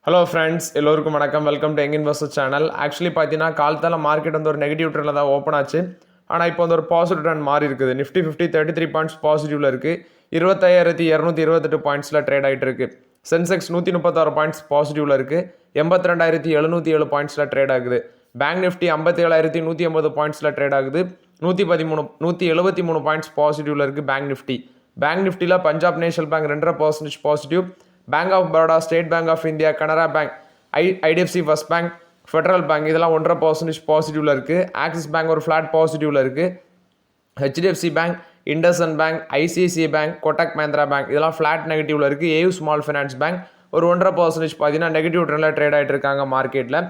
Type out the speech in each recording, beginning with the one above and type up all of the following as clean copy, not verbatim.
Hello friends, எல்லோருக்கும் வணக்கம். Welcome to young investor channel. Actually பார்த்தீங்கன்னா காலத்தால் மார்க்கெட் வந்து ஒரு நெகட்டிவ் ட்ரெண்டில் தான் ஓப்பன் ஆச்சு. ஆனால் இப்போ வந்து ஒரு பாசிட்டிவ் ட்ரெண்ட் மாறி இருக்குது. நிஃப்டி 33 பாயிண்ட்ஸ் பாசிட்டிவ்ல இருக்குது. 25,228 பாயிண்ட்ஸில் ட்ரேட் ஆகிட்டு இருக்கு. சென்செக்ஸ் 136 பாயிண்ட்ஸ் பாசிட்டிவ்ல இருக்குது. 82,707 பாயிண்ட்ஸில் ட்ரேட் ஆகுது. பேங்க் நிஃப்டி 57,180 பாயிண்ட்ஸில் ட்ரேட் ஆகுது. 173 பாயிண்ட்ஸ் பாசிட்டிவ்ல இருக்குது பேங்க் நிஃப்டி. பேங்க் நிஃப்டியில் Punjab national bank 2.5% positive. Bank of Baroda, state bank of India, Canara bank, IDFC first bank, federal bank இதெல்லாம் 1.5% பாசிட்டிவ்ல இருக்குது. ஆக்சிஸ் பேங்க் ஒரு ஃப்ளாட் பாசிட்டிவ்ல இருக்குது. HDFC bank, IndusInd bank, ICICI bank, Kotak Mahindra bank இதெல்லாம் ஃப்ளாட் நெகட்டிவ்ல இருக்குது. ஏயு ஸ்மால் ஃபைனான்ஸ் பேங்க் ஒரு 1.5% பார்த்தீங்கன்னா நெகட்டிவ் ட்ரெண்டில் ட்ரேட் ஆகிட்டு இருக்காங்க மார்க்கெட்டில்.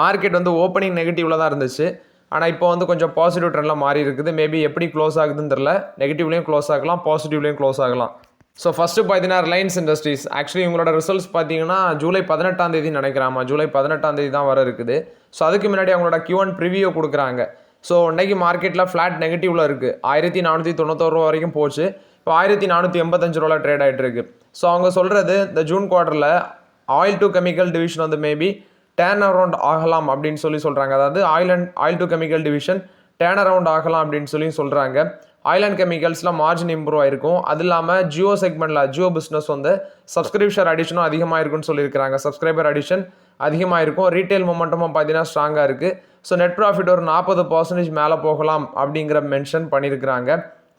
மார்க்கெட் வந்து ஓப்பனிங் நெகட்டிவ்ல தான் இருந்துச்சு. ஆனால் இப்போ வந்து கொஞ்சம் பாசிட்டிவ் ட்ரெண்டில் மாறி இருக்குது. மேபி எப்படி க்ளோஸ் ஆகுதுன்னு தெரியல. நெகட்டிவ்லையும் க்ளோஸ் ஆகலாம், பாசிட்டிவ்லையும் க்ளோஸ் ஆகலாம். ஸோ ஃபஸ்ட்டு பார்த்தீங்கன்னா ரிலையன்ஸ் இண்டஸ்ட்ரீஸ். ஆக்சுவலி உங்களோட ரிசல்ட்ஸ் பார்த்தீங்கன்னா ஜூலை 18 நினைக்கிறாமா, ஜூலை 18 தான் வர இருக்குது. ஸோ அதுக்கு முன்னாடி அவங்களோட Q1 ப்ரிவியூ கொடுக்குறாங்க. ஸோ இன்னைக்கு மார்க்கெட்டில் ஃப்ளாட் நெகட்டிவ்ல இருக்குது. 1491 வரைக்கும் போச்சு. இப்போ 1485 ட்ரேட் ஆகிட்டு இருக்கு. ஸோ அவங்க சொல்கிறது இந்த ஜூன் குவார்ட்டரில் ஆயில் டு கெமிக்கல் டிவிஷன் வந்து மேபி டேர்ன் அரவுண்ட் ஆகலாம் அப்படின்னு சொல்கிறாங்க. அதாவது oil to chemical division turn around ஆகலாம் அப்படின்னு சொல்கிறாங்க. ஆயில் அண்ட் கெமிக்கல்ஸில் மார்ஜின் இம்ப்ரூவ் ஆயிருக்கும். அது இல்லாமல் ஜியோ செக்மெண்ட்டில் ஜியோ பிஸ்னஸ் வந்து சப்ஸ்கிரிப்ஷன் அடிஷனும் அதிகமாக இருக்குன்னு சொல்லியிருக்காங்க. சப்ஸ்கிரைபர் அடிஷன் அதிகமாக இருக்கும். ரீட்டைல் மொமெண்டமும் பார்த்தீங்கன்னா ஸ்ட்ராங்காக இருக்குது. ஸோ நெட் ப்ராஃபிட் ஒரு 40% மேலே போகலாம் அப்படிங்கிற மென்ஷன் பண்ணியிருக்கிறாங்க.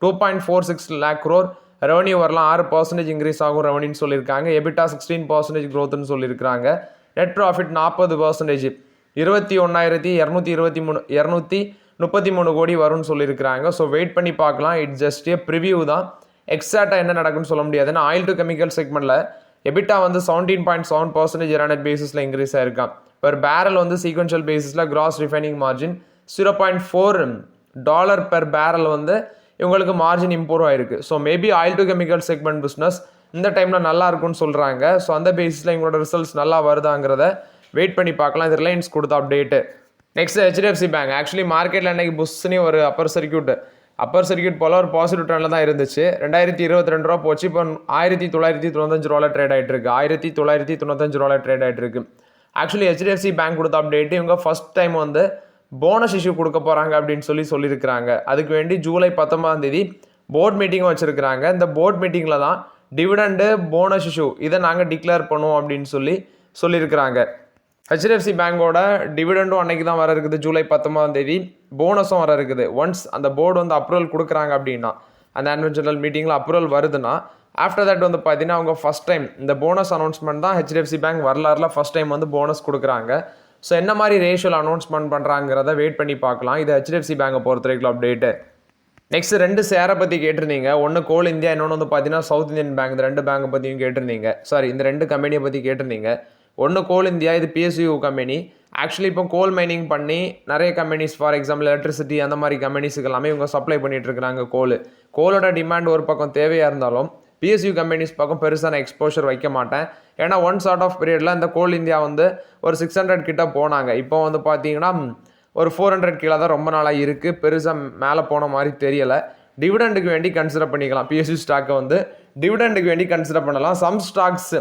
2.46 lakh crore ரெவன்யூ வரலாம், 6% இன்க்ரீஸ் ஆகும் ரெவன்யூன்னு சொல்லியிருக்காங்க. எபிட்டா 16% க்ரோத்துன்னு சொல்லியிருக்காங்க. நெட் ப்ராஃபிட் 40%, 21,233 கோடி வரும்னு சொல்லியிருக்கிறாங்க. ஸோ வெயிட் பண்ணி பார்க்கலாம். இட்ஸ் ஜஸ்ட் ஏ ப்ரிவியூ தான். எக்ஸாக்டாக என்ன நடக்குன்னு சொல்ல முடியாது. ஏன்னா ஆயில் டு கெமிக்கல் செக்மெண்ட்டில் எபிட்டா வந்து 17.7% இயர் பேசிஸில் இன்க்ரீஸ் ஆயிருக்கான். பெர் பேரல் வந்து சீக்வென்ஷியல் பேசிஸில் gross refining margin $0.4 per barrel வந்து இவங்களுக்கு மார்ஜின் இம்ப்ரூவ் ஆயிருக்கு. So maybe oil to chemical segment business இந்த டைமில் நல்லா இருக்கும்னு சொல்கிறாங்க. ஸோ அந்த பேசிஸில் இவங்களோட ரிசல்ட்ஸ் நல்லா வருதாங்கிறத வெயிட் பண்ணி பார்க்கலாம். இது ரிலையன்ஸ் கொடுத்த update. Next HDFC bank. Actually மார்க்கெட்டில் அன்றைக்கி புஷ்னி ஒரு அப்பர் சர்க்கியூட் போல் ஒரு பாசிட்டிவ் ட்ரெண்டில் தான் இருந்துச்சு. 2022 போச்சு. இப்போ 1995 ட்ரேட் ஆகிட்டு இருக்கு. 1995 ட்ரேட் ஆகிட்டு இருக்கு. ஆக்சுவலி ஹெச்டிஎஃப்சி பேங்க் கொடுத்த அப்டேட்டு இவங்க ஃபர்ஸ்ட் டைம் வந்து போனஸ் இஷ்யூ கொடுக்க போகிறாங்க அப்படின்னு சொல்லியிருக்கிறாங்க. அதுக்கு வேண்டி ஜூலை 19 போர்ட் மீட்டிங்கும் வச்சுருக்கிறாங்க. இந்த போர்ட் மீட்டிங்கில் தான் டிவிடெண்டு போனஸ் இஷ்யூ இதை நாங்கள் டிக்ளேர் பண்ணுவோம் அப்படின்னு சொல்லியிருக்கிறாங்க. ஹெச்டிஎஃப்சி பேங்கோட டிவிடெண்டும் அன்னைக்கு தான் வர இருக்குது, ஜூலை 19. போனஸும் வர இருக்குது. ஒன்ஸ் அந்த போர்டு வந்து அப்ரூவல் கொடுக்குறாங்க அப்படின்னா, அந்த ஆனுவல் ஜெனரல் மீட்டிங்கில் அப்ரூவல் வருதுன்னா ஆஃப்டர் தட் வந்து பார்த்தீங்கன்னா அவங்க ஃபஸ்ட் டைம் இந்த போனஸ் அனௌன்ஸ்மெண்ட் தான் ஹெச்டிஎஃப்சி பேங்க் வரலாறுல ஃபஸ்ட் டைம் வந்து போனஸ் கொடுக்குறாங்க. ஸோ என்ன மாதிரி ரேஷியோவில் அனௌன்ஸ்மெண்ட் பண்ணுறாங்கிறத வெயிட் பண்ணி பார்க்கலாம். இது ஹெச்டிஎஃப்சி பேங்கை பொறுத்த வரைக்கும் அப்டேட்டு. நெக்ஸ்ட் 2 ஷேரை பற்றி கேட்டிருந்தீங்க. ஒன்று கோல் இந்தியா, இன்னொன்று வந்து பார்த்தீங்கன்னா சவுத் இந்தியன் பேங்க். இந்த 2 பேங்கை பற்றியும் கேட்டிருந்தீங்க. சாரி, இந்த 2 கம்பெனியை பற்றி கேட்டிருந்தீங்க. ஒன்று கோல் இந்தியா, இது PSU கம்பெனி. ஆக்சுவலி இப்போ கோல் மைனிங் பண்ணி நிறைய கம்பெனிஸ், ஃபார் எக்ஸாம்பிள் எலக்ட்ரிசிட்டி அந்த மாதிரி கம்பெனிஸுக்கு எல்லாமே இவங்க சப்ளை பண்ணிட்டு இருக்கிறாங்க. கோலோட டிமாண்ட் ஒரு பக்கம் தேவையாக இருந்தாலும் PSU கம்பெனிஸ் பக்கம் பெருசான எக்ஸ்போஷர் வைக்க மாட்டேன். ஏன்னா ஒன் சார்ட் ஆஃப் பீரியடில் இந்த கோல் இந்தியா வந்து ஒரு 600 கிட்ட போனாங்க. இப்போ வந்து பார்த்தீங்கன்னா ஒரு 400 கீழே தான் ரொம்ப நாளாக இருக்குது. பெருசாக மேலே போன மாதிரி தெரியலை. டிவிடெண்டுக்கு வேண்டி கன்சிடர் பண்ணிக்கலாம். PSU ஸ்டாக்கை வந்து டிவிடெண்டுக்கு வேண்டி கன்சிடர் பண்ணலாம். சம் ஸ்டாக்ஸ்,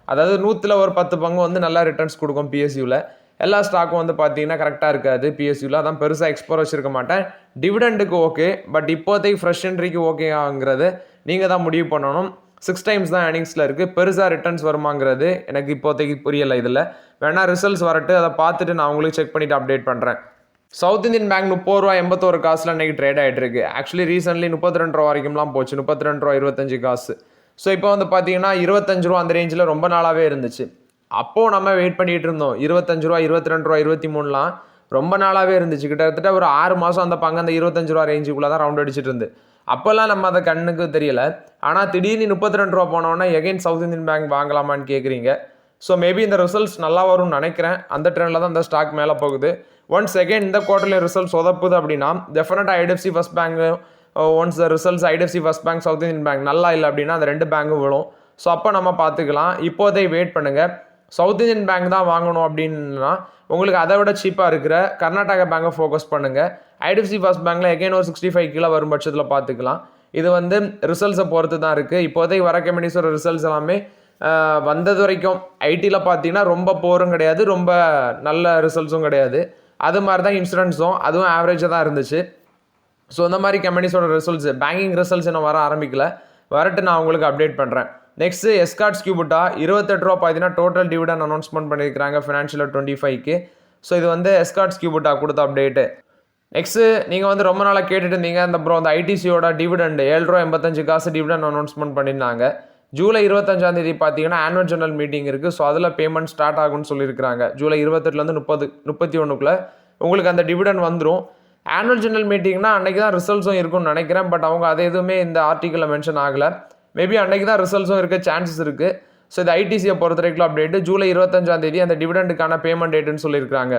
அதாவது 100ல் ஒரு 10 பங்கு வந்து நல்லா ரிட்டர்ன்ஸ் கொடுக்கும் PSUவில். எல்லா ஸ்டாக்கும் வந்து பார்த்தீங்கன்னா கரெக்டாக இருக்காது PSUவில். அதான் பெருசாக எக்ஸ்போர் வச்சுருக்க மாட்டேன். டிவிடெண்டுக்கு ஓகே, பட் இப்போதைக்கு ஃப்ரெஷ் என்ட்ரிக்கு ஓகேங்கிறது நீங்கள் தான் முடிவு பண்ணணும். 6 times தான் ஏர்னிங்ஸில் இருக்குது. பெருசாக ரிட்டர்ன்ஸ் வருமாங்கிறது எனக்கு இப்போதைக்கு புரியலை. இதில் வேணால் ரிசல்ட்ஸ் வரட்டு, அதை பார்த்துட்டு நான் உங்களுக்கு செக் பண்ணிவிட்டு அப்டேட் பண்ணுறேன். சவுத் இந்தியன் பேங்க் ₹30.81 அன்றைக்கி ட்ரேட் ஆகிட்டு இருக்கு. ஆக்சுவலி ரீசென்ட்லி ₹32 வரைக்கும்லாம் போச்சு. ₹32.25. ஸோ இப்போ வந்து பார்த்தீங்கன்னா ₹25 அந்த ரேஞ்சில் ரொம்ப நாளாகவே இருந்துச்சு. அப்போது நம்ம வெயிட் பண்ணிகிட்டு இருந்தோம். ₹25, ₹22, ₹23 ரொம்ப நாளாகவே இருந்துச்சு. கிட்டத்தட்ட ஒரு 6 மாதம் அந்த பங்கு அந்த ₹25 ரேஞ்சுக்குள்ளே தான் ரவுண்ட் அடிச்சுட்டு இருந்து. அப்போல்லாம் நம்ம அதை கண்ணுக்கு தெரியல. ஆனால் திடீர்னு ₹32 போனோன்னா எகைன் சவுத் இந்தியன் பேங்க் வாங்கலாமான்னு கேட்குறீங்க. ஸோ மேபி இந்த ரிசல்ட்ஸ் நல்லா வரும்னு நினைக்கிறேன். அந்த ட்ரெண்டில் தான் இந்த ஸ்டாக் மேலே போகுது. ஒன்ஸ் செகண்ட் இந்த குவார்ட்டர்ல ரிசல்ட்ஸ் சொதப்புது அப்படின்னா டெஃபினட்டாக IDFC first bank, once the results IDFC first bank, south Indian bank நல்லா இல்லை அப்படின்னா அந்த 2 பேங்கும் விழும். ஸோ அப்போ நம்ம பார்த்துக்கலாம். இப்போதை வெயிட் பண்ணுங்கள். சவுத் இந்தியன் பேங்க் தான் வாங்கணும் அப்படின்னா உங்களுக்கு அதை விட சீப்பாக இருக்கிற கர்நாடகா பேங்கை ஃபோக்கஸ் பண்ணுங்கள். ஐடிஎஃப்சி ஃபர்ஸ்ட் பேங்க்கில் எகைன் ஒரு 65 கீழே வரும் பட்சத்தில் பார்த்துக்கலாம். இது வந்து ரிசல்ட்ஸை பொறுத்து தான் இருக்குது. இப்போதைக்கு வர கம்பெனிஸோட ரிசல்ட்ஸ் எல்லாமே வந்தது வரைக்கும் ஐடியில் பார்த்தீங்கன்னா ரொம்ப போரும் கிடையாது, ரொம்ப நல்ல ரிசல்ட்ஸும் கிடையாது. அது மாதிரி தான் இன்சூரன்ஸும், அதுவும் ஆவரேஜாக தான் இருந்துச்சு. ஸோ இந்த மாதிரி கம்பெனிஸோட ரிசல்ட்ஸ், பேங்கிங் ரிசல்ட்ஸ் இன்னும் வர ஆரம்பிக்கல, வரட்டு நான் உங்களுக்கு அப்டேட் பண்ணுறேன். நெக்ஸ்ட்டு எஸ்கார்ட்ஸ் கியூபிட்டா 28 ரூபா பார்த்தீங்கன்னா டோட்டல் டிவிடன் அனௌன்ஸ்மெண்ட் பண்ணியிருக்காங்க ஃபினான்ஷியல் 25க்கு. ஸோ இது வந்து எஸ்கார்ட்ஸ் கியூபிட்டா கொடுத்த அப்டேட்டு. நெக்ஸ்ட்டு நீங்கள் வந்து ரொம்ப நாளாக கேட்டுட்டு இருந்தீங்க அந்த ஐடிசியோட டிவிடெண்ட் 7.85 ரூபா டிவிடெண்ட் அனௌன்ஸ்மெண்ட் பண்ணியிருந்தாங்க. ஜூலை 25 பார்த்தீங்கன்னா ஆனுவல் ஜெனரல் மீட்டிங் இருக்குது. ஸோ அதில் பேமெண்ட் ஸ்டார்ட் ஆகும்னு சொல்லியிருக்காங்க. ஜூலை 28லேருந்து 31க்குள்ளே உங்களுக்கு அந்த டிவிடெண்ட் வந்துடும். ஆனுவல் ஜெனரல் மீட்டிங்னா அன்றைக்கி தான் ரிசல்ட்ஸும் இருக்கும்னு நினைக்கிறேன். பட் அவங்க அது எதுவுமே இந்த ஆர்டிக்கலில் மென்ஷன் ஆகலை. மேபி அன்றைக்கி தான் ரிசல்ட்ஸும் இருக்க சான்சஸ் இருக்குது. ஸோ இது ஐடிசியை பொறுத்த வரைக்கும் அப்டேட்டு ஜூலை 25 அந்த டிவிடெண்டுக்கான பேமெண்ட் டேட்டுன்னு சொல்லியிருக்காங்க.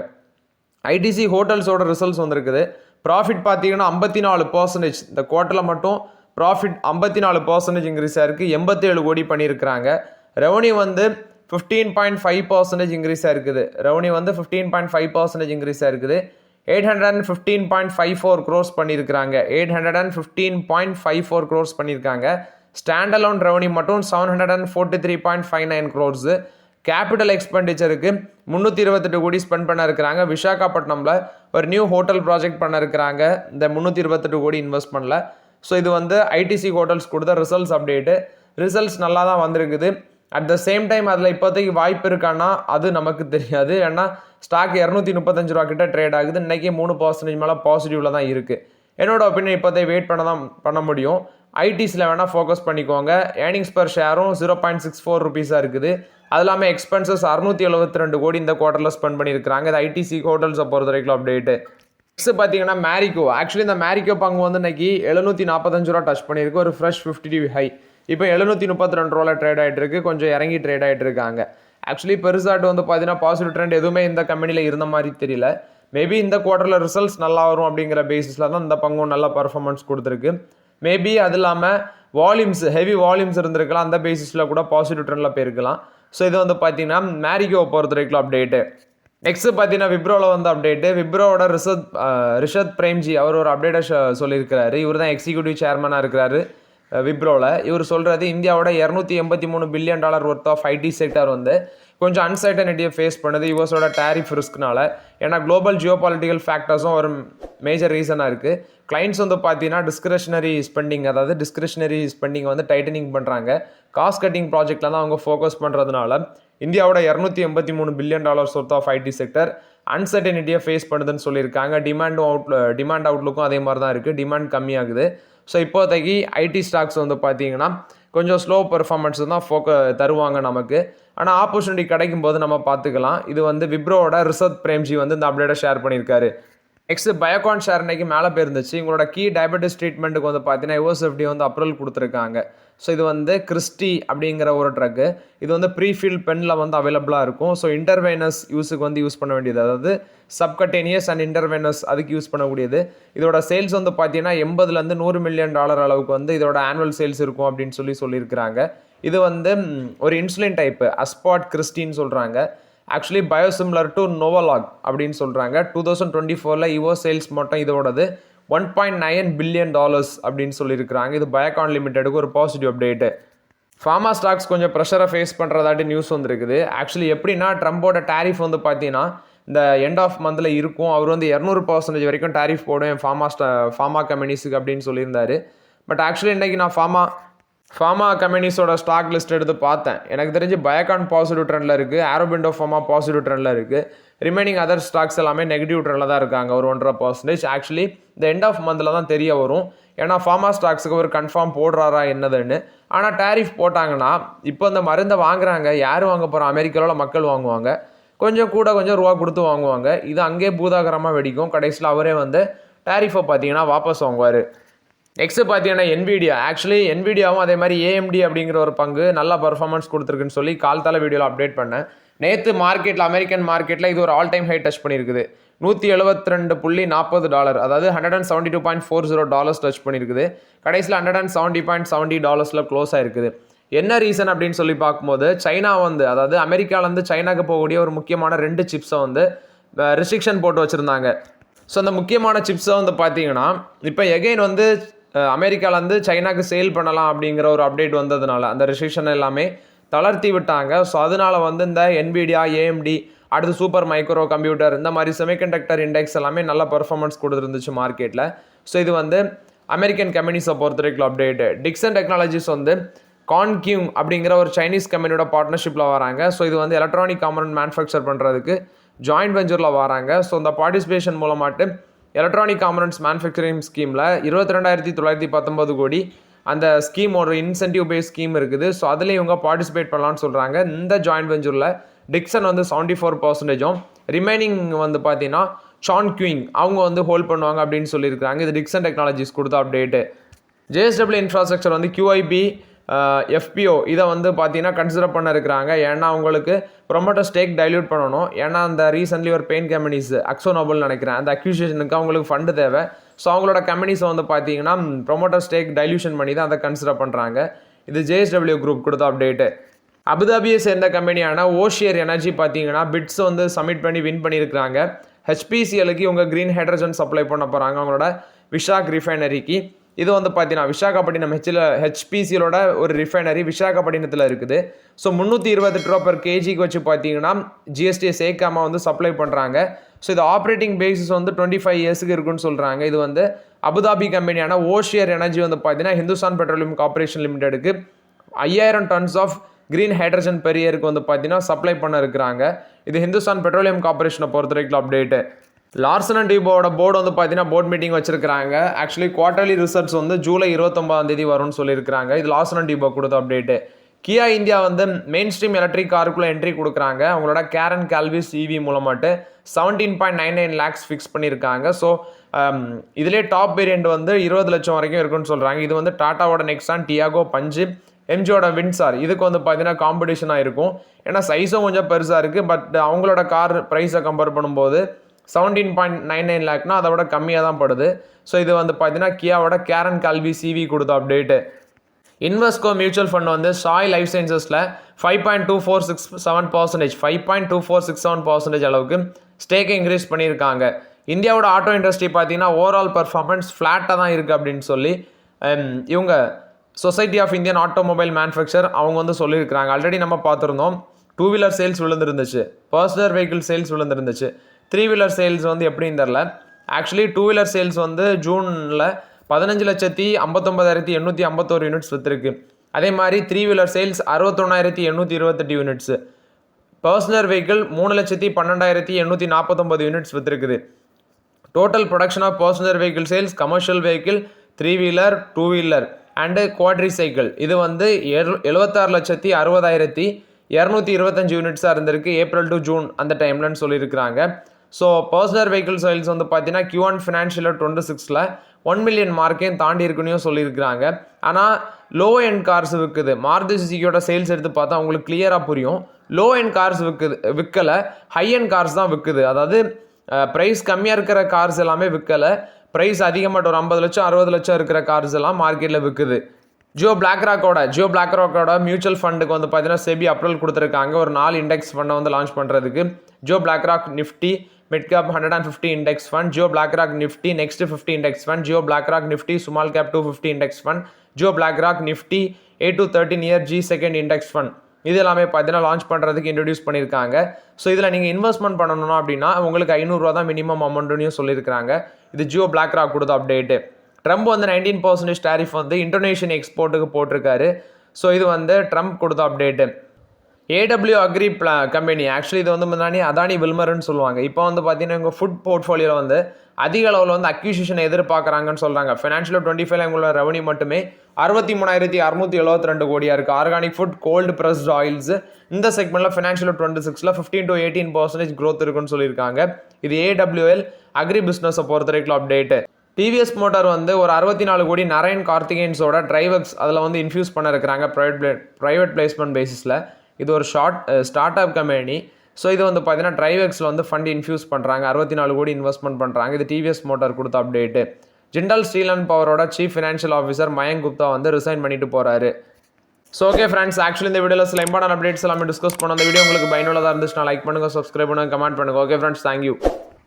ஐடிசி ஹோட்டல்ஸோட ரிசல்ட்ஸ் வந்திருக்குது. ப்ராஃபிட் பார்த்தீங்கன்னா 54%, இந்த குவார்ட்டரில் மட்டும் ப்ராஃபிட் 54% இன்க்ரீஸ் ஆயிருக்கு. 87 கோடி பண்ணியிருக்கிறாங்க. ரெவன்யூ வந்து 15.5% இன்க்ரீஸ் ஆயிருக்குது. ரெவன்யூ வந்து 15.5% இன்க்ரீஸ் ஆயிருக்குது. 815.54 க்ரோர்ஸ் பண்ணியிருக்கிறாங்க. 815.54 க்ரோர்ஸ் பண்ணியிருக்காங்க. ஸ்டாண்ட் அலோன் ரெவன்யூ மட்டும் 743.59 க்ரோர்ஸு. கேபிட்டல் எக்ஸ்பெண்டிச்சருக்கு 328 கோடி ஸ்பெண்ட் பண்ண இருக்கிறாங்க. விசாகப்பட்டினமில் ஒரு நியூ ஹோட்டல் ப்ராஜெக்ட் பண்ண இருக்கிறாங்க இந்த 328 கோடி இன்வெஸ்ட்மெண்ட்டில். ஸோ இது வந்து ஐடிசி ஹோட்டல்ஸ் கொடுத்த ரிசல்ட்ஸ் அப்டேட்டு. ரிசல்ட்ஸ் நல்லா தான் வந்திருக்குது. அட் த சேம் டைம் அதில் இப்போதைக்கு வாய்ப்பு இருக்கான்னா அது நமக்கு தெரியாது. ஏன்னா ஸ்டாக் 235 ரூபா கிட்ட ட்ரேட் ஆகுது. இன்றைக்கி 3% மேலே பாசிட்டிவில் தான் இருக்குது. என்னோட ஒப்பீனியன் இப்போதைக்கு வெயிட் பண்ண முடியும். ஐடிஸில் வேணால் ஃபோக்கஸ் பண்ணிக்கோங்க. ஏர்னிங்ஸ் பர் ஷேரும் 0.64 ருபீஸாக இருக்குது. அது இல்லாமல் எக்ஸ்பென்சஸ் 672 கோடி இந்த குவார்ட்டரில் ஸ்பெண்ட் பண்ணியிருக்கிறாங்க. இது ஐடிசி ஹோட்டல்ஸை பொறுத்த வரைக்கும் அப்டேட்டு. நெக்ஸ்ட் பார்த்தீங்கன்னா மேரிகோ. ஆக்சுவலி இந்த மேரிகோ பங்கு வந்து இன்னைக்கு 745 ரூபா டச் பண்ணியிருக்கு. ஒரு ஃப்ரெஷ் 50 ஹை. இப்போ 732 ரூபாவில் ட்ரேட் ஆகிட்டு இருக்கு. கொஞ்சம் இறங்கி ட்ரேட் ஆகிட்டு இருக்காங்க. ஆக்சுவலி பெருசாட்டு வந்து பார்த்தீங்கன்னா பாசிட்டிவ் ட்ரெண்ட் எதுவுமே இந்த கம்பெனியில் இருந்த மாதிரி தெரியல. மேபி இந்த குவார்ட்டரில் ரிசல்ட்ஸ் நல்லா வரும் அப்படிங்கிற பேசிஸில் தான் இந்த பங்கும் நல்ல பர்ஃபார்மன்ஸ் கொடுத்துருக்கு. மேபி அது இல்லாமல் வால்யூம்ஸ், ஹெவி வால்யூம்ஸ் இருந்திருக்கலாம். அந்த பேசிஸில் கூட பாசிட்டிவ் ட்ரெண்டில் போயிருக்கலாம். ஸோ இது வந்து பார்த்தீங்கன்னா மேரிகோ பொறுத்த வரைக்கும் அப்டேட்டு. நெக்ஸ்ட் பார்த்தீங்கன்னா விப்ரோவில் வந்து அப்டேட்டு. விப்ரோவோட ரிஷத் பிரேம்ஜி அவர் ஒரு அப்டேட்டை சொல்லியிருக்கிறாரு. இவர் தான் எக்ஸிக்யூட்டிவ் சேர்மனாக இருக்கிறாரு விப்ரோவில். இவர் சொல்கிறது இந்தியாவோட $283 billion worth of IT sector வந்து கொஞ்சம் அன்சர்டனிட்டியை ஃபேஸ் பண்ணுது யூஎஸோட டேரிஃப் ரிஸ்க்னால. ஏன்னா குளோபல் ஜியோ பாலிட்டிக்கல் ஃபேக்டர்ஸும் ஒரு மேஜர் ரீசனாக இருக்குது. கிளைண்ட்ஸ் வந்து பார்த்தீங்கன்னா டிஸ்கிரிஷனரி ஸ்பெண்டிங் வந்து டைட்டனிங் பண்ணுறாங்க. காஸ்ட் கட்டிங் ப்ராஜெக்டில் தான் அவங்க ஃபோக்கஸ் பண்ணுறதுனால இந்தியாவோட $283 billion worth of IT sector அன்சர்டனிட்டியை ஃபேஸ் பண்ணுதுன்னு சொல்லியிருக்காங்க. டிமாண்ட் அவுட்லுக்கும் அதே மாதிரி தான் இருக்குது. டிமாண்ட் கம்மியாகுது. ஸோ இப்போதைக்கு ஐடி ஸ்டாக்ஸ் வந்து பார்த்தீங்கன்னா கொஞ்சம் ஸ்லோ பெர்ஃபார்மன்ஸ் தான் தருவாங்க நமக்கு. ஆனால் ஆப்பர்ச்சுனிட்டி கிடைக்கும் போது நம்ம பார்த்துக்கலாம். இது வந்து விப்ரோவோட ரிஷத் பிரேம்ஜி வந்து இந்த அப்டேட்டை ஷேர் பண்ணியிருக்காரு. நெக்ஸ்ட் பயோகான் ஷேர் இன்னைக்கு மேலே போயிருந்துச்சு. உங்களோட கீ டயபெட்டிஸ் ட்ரீட்மெண்ட்டுக்கு வந்து பார்த்தீங்கன்னா யூஎஸ்எஃப்டி வந்து அப்ரூவல் கொடுத்துருக்காங்க. ஸோ இது வந்து கிறிஸ்டி அப்படிங்கிற ஒரு ட்ரக்கு. இது வந்து ப்ரீஃபில் பெனில் வந்து அவைலபிளாக இருக்கும். ஸோ இன்டர்வைனஸ் யூஸுக்கு வந்து யூஸ் பண்ண வேண்டியது, அதாவது சப்கட்டேனியஸ் அண்ட் இன்டர்வைனஸ் அதுக்கு யூஸ் பண்ணக்கூடியது. இதோட சேல்ஸ் வந்து பார்த்தீங்கன்னா $80 to $100 மில்லியன் அளவுக்கு வந்து இதோட ஆனுவல் சேல்ஸ் இருக்கும் அப்படின்னு சொல்லியிருக்கிறாங்க. இது வந்து ஒரு இன்சுலின் டைப்பு அஸ்பாட் கிறிஸ்டின்னு சொல்கிறாங்க. ஆக்சுவலி பயோசிமிலர் டு நோவலாக் அப்படின்னு சொல்கிறாங்க. 2024 இவோ சேல்ஸ் மட்டும் இதோடது $1.9 பில்லியன் அப்படின்னு சொல்லியிருக்கிறாங்க. இது பயோகான் லிமிடெடுக்கு ஒரு பாசிட்டிவ் அப்டேட்டு. ஃபார்மா ஸ்டாக்ஸ் கொஞ்சம் ப்ரெஷரை ஃபேஸ் பண்ணுறதாட்டி நியூஸ் வந்துருக்குது. ஆக்சுவலி எப்படின்னா ட்ரம்போட டேரிஃப் வந்து பார்த்தீங்கன்னா இந்த எண்ட் ஆஃப் மந்தில் இருக்கும். அவர் வந்து 200% வரைக்கும் டேரிஃப் போடுவேன் ஃபார்மா கம்பெனிஸுக்கு அப்படின்னு சொல்லியிருந்தாரு. பட் ஆக்சுவலி இன்றைக்கி நான் ஃபார்மா கம்பெனிஸோட ஸ்டாக் லிஸ்ட் எடுத்து பார்த்தேன். எனக்கு தெரிஞ்சு பயோகான் பாசிட்டிவ் ட்ரெண்டில் இருக்குது. ஆரோபிண்டோ ஃபார்மா பாசிட்டிவ் ட்ரெண்டில் இருக்குது. ரிமைனிங் அதர் ஸ்டாக்ஸ் எல்லாமே நெகட்டிவ் ட்ரெண்டில் தான் இருக்காங்க. ஒரு 1.5%. ஆக்சுவலி இந்த எண்ட் ஆஃப் மந்தில் தான் தெரிய வரும். ஏன்னா ஃபார்மா ஸ்டாக்ஸுக்கு ஒரு கன்ஃபார்ம் போடுறாரா என்னதுன்னு. ஆனால் டேரிஃப் போட்டாங்கன்னா இப்போ இந்த மருந்தை வாங்குறாங்க, யார் வாங்க போகிறோம்? அமெரிக்காவில் மக்கள் வாங்குவாங்க. கொஞ்சம் ரூபா கொடுத்து வாங்குவாங்க. இது அங்கேயே பூதாகரமாக வெடிக்கும். கடைசியில் அவரே வந்து டேரிஃபை பார்த்தீங்கன்னா வாபஸ் வாங்குவார். நெக்ஸ்ட் பார்த்தீங்கன்னா என்விடியா. ஆக்சுவலி என்விடியாவும் அதே மாதிரி ஏஎம்டி அப்படிங்கிற ஒரு பங்கு நல்ல பர்ஃபார்மன்ஸ் கொடுத்துருக்குன்னு சொல்லி கால்தால வீடியோவில் அப்டேட் பண்ணேன். நேற்று மார்க்கெட்டில் அமெரிக்கன் மார்க்கெட்டில் இது ஒரு ஆல் டைம் ஹை டச் பண்ணியிருக்குது. $172.40, அதாவது $172.40 டச் பண்ணியிருக்குது. கடைசியில் $170.70 க்ளோஸ் ஆயிருக்குது. என்ன ரீசன் அப்படின்னு சொல்லி பார்க்கும்போது சைனா வந்து, அதாவது அமெரிக்காவிலேருந்து சைனாக்கு போகக்கூடிய ஒரு முக்கியமான 2 சிப்ஸை வந்து ரெஸ்ட்ரிக்ஷன் போட்டு வச்சுருந்தாங்க. ஸோ அந்த முக்கியமான சிப்ஸை வந்து பார்த்தீங்கன்னா இப்போ எகைன் வந்து அமெரிக்காவிலேருந்து சைனாக்கு சேல் பண்ணலாம் அப்படிங்கிற ஒரு அப்டேட் வந்ததுனால அந்த ரெஸ்ட்ரிக்ஷன் எல்லாமே தளர்த்தி விட்டாங்க. ஸோ அதனால வந்து இந்த NVIDIA, AMD, அடுத்து சூப்பர் மைக்ரோ கம்ப்யூட்டர், இந்த மாதிரி செமிகண்டக்டர் இண்டெக்ஸ் எல்லாமே நல்ல பெர்ஃபார்மன்ஸ் கொடுத்துருந்துச்சு மார்க்கெட்டில். ஸோ இது வந்து அமெரிக்கன் கம்பெனிஸை பொறுத்த வரைக்கும் அப்டேட்டு. டிக்சன் டெக்னாலஜிஸ் வந்து கான்கியூங் அப்படிங்கிற ஒரு சைனீஸ் கம்பெனியோட பார்ட்னர்ஷிப்பில் வராங்க. ஸோ இது வந்து எலக்ட்ரானிக் காம்பனன்ட் மேனுஃபேக்சர் பண்ணுறதுக்கு ஜாயின்ட் வெஞ்சரில் வராங்க. ஸோ இந்த பார்ட்டிசிபேஷன் மூலமாட்டு எலக்ட்ரானிக் காம்பனன்ட்ஸ் மேனுஃபேக்சரிங் ஸ்கீமில் 22,919 கோடி அந்த ஸ்கீம் ஒரு இன்சென்டிவ் பேஸ் ஸ்கீம் இருக்குது. ஸோ அதில் இவங்க பார்ட்டிசிபேட் பண்ணலான்னு சொல்கிறாங்க. இந்த ஜாயின்ட் வெஞ்சரில் டிக்சன் வந்து 74%, ரிமைனிங் வந்து பார்த்தீங்கன்னா சான்கியூங் அவங்க வந்து ஹோல்ட் பண்ணுவாங்க அப்படின்னு சொல்லியிருக்காங்க. இது டிக்சன் டெக்னாலஜிஸ் கொடுத்த அப்டேட்டு. JSW இன்ஃப்ராஸ்ட்ரக்சர் வந்து QIB, FPO இதை வந்து பார்த்தீங்கன்னா கன்சிடர் பண்ண இருக்கிறாங்க. ஏன்னா அவங்களுக்கு ப்ரொமோட்டர் ஸ்டேக் டைல்யூட் பண்ணணும். ஏன்னா அந்த ரீசென்ட்லி ஒரு பெயின் கம்பெனிஸ் அக்ஸோனோபல் நினைக்கிறேன், அந்த அக்யூசியேஷனுக்கு அவங்களுக்கு ஃபண்டு தேவை. ஸோ அவங்களோட கம்பெனிஸை வந்து பார்த்தீங்கன்னா ப்ரொமோட்டர் ஸ்டேக் டைல்யூஷன் பண்ணி தான் அதை கன்சிடர் பண்ணுறாங்க. இது JSW குரூப் கொடுத்த அப்டேட்டு. அபுதாபியை சேர்ந்த கம்பெனியான ஓஷியர் எனர்ஜி பார்த்தீங்கன்னா பிட்ஸ் வந்து சப்மிட் பண்ணி வின் பண்ணியிருக்கிறாங்க. HPCLக்கு இவங்க க்ரீன் ஹைட்ரஜன் சப்ளை பண்ண போகிறாங்க அவங்களோட விஷாக் ரிஃபைனரிக்கு. இது வந்து பார்த்தீங்கன்னா விசாகப்பட்டினம் HPCLோட ஒரு ரிஃபைனரி விசாகப்பட்டினத்தில் இருக்குது. ஸோ 328 ரூபா பெர் கேஜிக்கு வச்சு பார்த்தீங்கன்னா GST சேர்க்காம வந்து சப்ளை பண்ணுறாங்க. ஸோ இது ஆப்ரேட்டிங் பேசிஸ் வந்து 25 இயர்ஸுக்கு இருக்குன்னு சொல்கிறாங்க. இது வந்து அபுதாபி கம்பெனியான ஓஷியர் எனர்ஜி வந்து பார்த்தீங்கன்னா ஹிந்துஸ்தான் பெட்ரோலியம் கார்பரேஷன் லிமிடெடுக்கு 5000 tons of green hydrogen per இயருக்கு வந்து பார்த்தீங்கன்னா சப்ளை பண்ண இருக்கிறாங்க. இது ஹிந்துஸ்தான் பெட்ரோலியம் கார்பரேஷனை பொறுத்த வரைக்கும் அப்டேட்டு. லார்சன் அண்ட் டூபோட போர்டு வந்து பார்த்தீங்கன்னா போர்ட் மீட்டிங் வச்சிருக்காங்க. ஆக்சுவலி குவார்டர்லி ரிசல்ட்ஸ் வந்து ஜூலை 29 வரும்னு சொல்லியிருக்காங்க. இது லார்சன் அண்ட் டூபோ கொடுத்த அப்டேட்டு. கியா இந்தியா வந்து மெயின் ஸ்ட்ரீம் எலக்ட்ரிக் காருக்குள்ளே என்ட்ரி கொடுக்குறாங்க. அவங்களோட கேரன் கால்விஸ் EV மூலமாட்டு 17.99 lakhs ஃபிக்ஸ் பண்ணியிருக்காங்க. ஸோ இதிலே டாப் வேரியண்ட் வந்து 20 லட்சம் வரைக்கும் இருக்குன்னு சொல்கிறாங்க. இது வந்து டாட்டாவோட நெக்ஸான், டியாகோ, பஞ்சு, MGயோட வின்சார் இதுக்கு வந்து பார்த்தீங்கன்னா காம்படிஷனாக இருக்கும். ஏன்னா சைஸும் கொஞ்சம் பெருசாக இருக்குது. பட் அவங்களோட கார் ப்ரைஸை கம்பேர் பண்ணும்போது 17.99 lakhனா அதை விட கம்மியாக தான் படுது. ஸோ இது வந்து பார்த்தீங்கன்னா கியாவோட கேரன் கால்விஸ் EV கொடுத்த அப்டேட்டு. இன்வெஸ்கோ மியூச்சுவல் ஃபண்ட் வந்து சாய் லைஃப் சயின்சஸில் 5.2467% அளவுக்கு ஸ்டேக்கை இன்க்ரீஸ் பண்ணியிருக்காங்க. இந்தியாவோட ஆட்டோ இண்டஸ்ட்ரி பார்த்தீங்கன்னா ஓவரால் பர்ஃபார்மன்ஸ் ஃப்ளாட்டாக தான் இருக்குது அப்படின்னு சொல்லி இவங்க society of Indian automobile manufacturer அவங்க வந்து சொல்லியிருக்கிறாங்க. ஆல்ரெடி நம்ம பார்த்துருந்தோம். 2 வீலர் சேல்ஸ் விழுந்துருந்துச்சு, பர்சனல் வெஹிக்கிள் சேல்ஸ் விழுந்துருந்துச்சு. 3 வீலர் சேல்ஸ் வந்து எப்படின்னு தெரில. ஆக்சுவலி 2 வீலர் சேல்ஸ் வந்து ஜூனில் 15,59,851 யூனிட்ஸ் விற்றுருக்கு. அதே மாதிரி 3 wheeler sales 61,828 units. Personal vehicle 3,12,849 units விற்றுருக்குது. Total production of personal vehicle sales, commercial vehicle, 3 wheeler, 2 wheeler and quadricycle இது வந்து 76,60,225 யூனிட்ஸாக இருந்திருக்கு ஏப்ரல் டு ஜூன் அந்த டைம்லன்னு சொல்லியிருக்கிறாங்க. ஸோ பர்சனல் வெஹிக்கிள் சேல்ஸ் வந்து பார்த்தீங்கன்னா Q1 ஃபினான்ஷியல் 26 1 மில்லியன் மார்க்கையும் தாண்டி இருக்குன்னு சொல்லியிருக்கிறாங்க. ஆனால் லோ எண்ட் கார்ஸ் விற்குது. மாருதி சுசுகியோட சேல்ஸ் எடுத்து பார்த்தா உங்களுக்கு கிளியராக புரியும். லோ எண்ட் கார்ஸ் விற்கலை, ஹை எண்ட் கார்ஸ் தான் விற்குது. அதாவது ப்ரைஸ் கம்மியாக இருக்கிற கார்ஸ் எல்லாமே விற்கலை. ப்ரைஸ் அதிகமாக ஒரு 50 லட்சம் 60 லட்சம் இருக்கிற கார்ஸ் எல்லாம் மார்க்கெட்டில் விற்குது. ஜியோ பிளாக்ராக்கோட மியூச்சுவல் ஃபண்டுக்கு வந்து பார்த்தீங்கன்னா செபி அப்ரூவல் கொடுத்துருக்காங்க ஒரு 4 இண்டெக்ஸ் ஃபண்டை வந்து லான்ச் பண்ணுறதுக்கு. Jio BlackRock Nifty mid cap 150 index fund, Jio BlackRock Nifty next 50 index fund, Jio BlackRock Nifty small cap 250 index fund, Jio BlackRock Nifty A to 13 year G2 index fund இது எல்லாமே பார்த்தீங்கன்னா லான்ச் பண்ணுறதுக்கு இன்ட்ரடியூஸ் பண்ணியிருக்காங்க. ஸோ இதில் நீங்கள் இன்வெஸ்ட்மெண்ட் பண்ணணும் அப்படின்னா உங்களுக்கு 500 ரூபா தான் மினிமம் அமௌண்ட்னு சொல்லியிருக்காங்க. இது ஜியோ பிளாக்ராக் கொடுத்த அப்டேட்டு. ட்ரம்ப் வந்து 19% டேரிஃப் வந்து இந்தோனேஷியன் எக்ஸ்போர்ட்டுக்கு போட்டிருக்காரு. ஸோ இது வந்து ட்ரம்ப் கொடுத்த update. AW agri company actually இது வந்து முன்னாடி அதானி வில்மர்னு சொல்லுவாங்க. இப்போ வந்து பார்த்தீங்கன்னா உங்கள் ஃபுட் போர்ட்ஃபோலியோவில் வந்து அதிக அளவில் வந்து அக்யூசிஷன் எதிர்பார்க்குறாங்கன்னு சொல்கிறாங்க. ஃபினான்ஷியல் 25 உங்களோட ரெவன்யூ மட்டுமே 63,672 கோடியாக இருக்குது. Organic food, cold pressed oils இந்த செக்மெண்ட்டில் ஃபினான்ஷியல் 26 15 to 18% growth இருக்குன்னு சொல்லியிருக்காங்க. இது AWL அக்ரி பிஸ்னஸை பொறுத்த வரைக்கும் அப்டேட்டு. டிவிஎஸ் மோட்டார் வந்து ஒரு 64 கோடி நரேன் கார்த்திகேயன்ஸோட டிரைவர்ஸ் அதில் வந்து இன்ஃபியூஸ் பண்ண இருக்கிறாங்க ப்ரைவேட் பிளேஸ்மெண்ட் பேசிஸில். இது ஒரு ஸ்டார்ட் அப் கம்பெனி. ஸோ இது வந்து பார்த்தீங்கன்னா டிரைவெக்ஸில் வந்து ஃபண்ட் இன்ஃபியூஸ் பண்ணுறாங்க, 64 கோடி இன்வெஸ்ட்மெண்ட் பண்ணுறாங்க. இது டிவிஎஸ் மோட்டார் கொடுத்த அப்டேட்டு. ஜிண்டல் ஸ்டீல் அண்ட் பவரோட chief financial officer Mayank Gupta வந்து ரிசைன் பண்ணிட்டு போகிறாரு. ஸோ ஓகே ஃப்ரெண்ட்ஸ், ஆக்சுவலி இந்த வீடியோவில் சில இம்பார்ட்டன்ட் அப்டேட்ஸ் எல்லாமே டிஸ்கஸ் பண்ணோம். அந்த வீடியோ உங்களுக்கு பயனுள்ளதாக இருந்துச்சுன்னா லைக் பண்ணுங்கள், சப்ஸ்கிரைப் பண்ணுங்கள், கமெண்ட் பண்ணுங்கள். Okay friends, thank you.